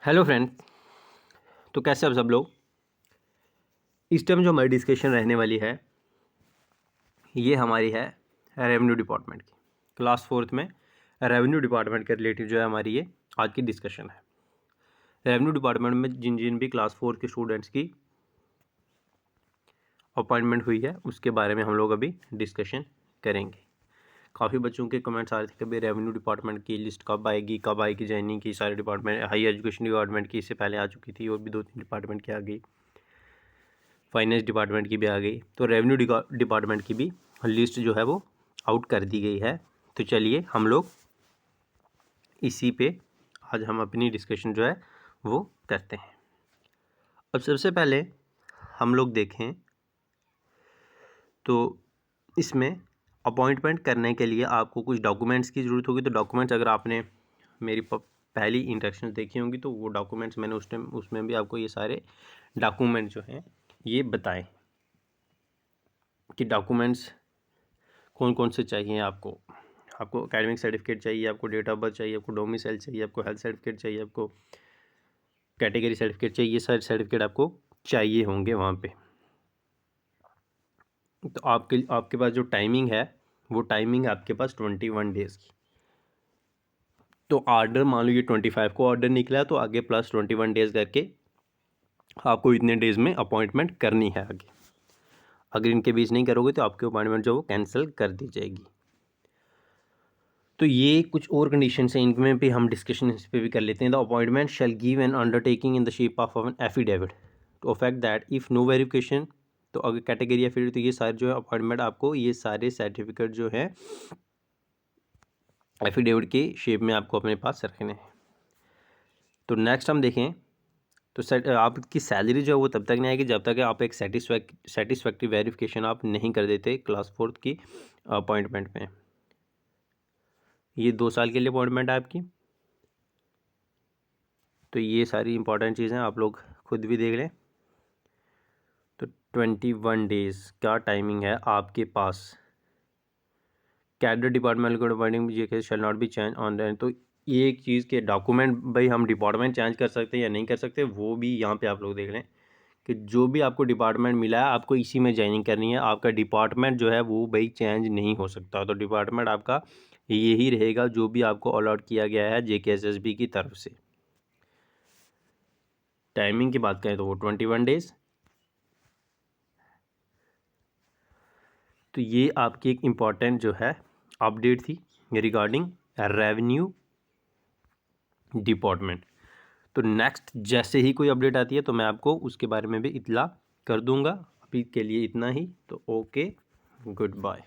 Hello friend. तो कैसे आप सब लोग। इस टाइम जो हमारी डिस्कशन रहने वाली है ये हमारी है रेवेन्यू डिपार्टमेंट की। क्लास 4th में रेवेन्यू डिपार्टमेंट के रिलेटेड जो है हमारी ये आज की डिस्कशन है। रेवेन्यू डिपार्टमेंट में जिन जिन भी क्लास 4 के स्टूडेंट्स की अपॉइंटमेंट हुई है उसके बारे में हम लोग अभी डिस्कशन करेंगे। काफ़ी बच्चों के कमेंट्स आ रहे थे कि भाई रेवेन्यू डिपार्टमेंट की लिस्ट कब आएगी जॉइनिंग की। सारे डिपार्टमेंट, हाई एजुकेशन डिपार्टमेंट की इससे पहले आ चुकी थी और भी 2-3 डिपार्टमेंट की आ गई, फाइनेंस डिपार्टमेंट की भी आ गई। तो रेवेन्यू डिपार्टमेंट की भी लिस्ट जो है वो आउट कर दी गई है। तो चलिए हम लोग इसी पे आज हम अपनी डिस्कशन जो है वो करते हैं। अब सबसे पहले हम लोग देखें तो इसमें अपॉइंटमेंट करने के लिए आपको कुछ डॉक्यूमेंट्स की ज़रूरत होगी। तो डॉक्यूमेंट्स अगर आपने मेरी पहली इंस्ट्रक्शन देखी होंगी तो वो डॉक्यूमेंट्स मैंने उस टाइम उसमें भी आपको ये सारे डॉक्यूमेंट जो हैं ये बताएं कि डॉक्यूमेंट्स कौन कौन से चाहिए। आपको एकेडमिक सर्टिफिकेट चाहिए, आपको डेट ऑफ बर्थ चाहिए, आपको डोमिसाइल चाहिए, आपको हेल्थ सर्टिफिकेट चाहिए, आपको कैटेगरी सर्टिफिकेट चाहिए। ये सारे सर्टिफिकेट आपको चाहिए होंगे वहाँ पे। तो आपके पास जो टाइमिंग है वो टाइमिंग है आपके पास 21 डेज़ की। तो ऑर्डर मान लो ये 25 को ऑर्डर निकला है तो आगे प्लस 21 डेज़ करके आपको इतने डेज़ में अपॉइंटमेंट करनी है आगे। अगर इनके बीच नहीं करोगे तो आपकी अपॉइंटमेंट जो वो कैंसिल कर दी जाएगी। तो ये कुछ और कंडीशन है, इनमें भी हम डिस्कशन इस पर भी कर लेते हैं। The appointment shall give an undertaking in the shape of an affidavit to affect that if no verification. तो अगर कैटेगरी एफिडेविट तो ये सारे जो है अपॉइंटमेंट आपको ये सारे सर्टिफिकेट जो है एफिडेविट के शेप में आपको अपने पास रखने हैं। तो नेक्स्ट हम देखें तो आपकी सैलरी जो है वो तब तक नहीं आएगी जब तक आप एक सेटिस्फैक्ट्री वेरिफिकेशन आप नहीं कर देते क्लास 4th की अपॉइंटमेंट में। ये 2 साल के लिए अपॉइंटमेंट है आपकी। तो ये सारी इंपॉर्टेंट चीज़ें आप लोग खुद भी देख लें। तो 21 डेज़ का टाइमिंग है आपके पास। कैडर डिपार्टमेंट को डिपार्टिंग ये shall not be change on than. तो ये एक चीज़ के डॉक्यूमेंट भाई हम डिपार्टमेंट चेंज कर सकते हैं या नहीं कर सकते वो भी यहाँ पे आप लोग देख लें कि जो भी आपको डिपार्टमेंट मिला है आपको इसी में ज्वाइनिंग करनी है। आपका डिपार्टमेंट जो है वो भाई चेंज नहीं हो सकता। तो डिपार्टमेंट आपका यही रहेगा जो भी आपको अलॉट किया गया है JKSSB की तरफ से। टाइमिंग की बात करें तो वो 21 डेज़। तो ये आपकी एक इम्पॉर्टेंट जो है अपडेट थी रिगार्डिंग रेवेन्यू डिपार्टमेंट। तो नेक्स्ट जैसे ही कोई अपडेट आती है तो मैं आपको उसके बारे में भी इत्तला कर दूंगा। अभी के लिए इतना ही। तो ओके, गुड बाय।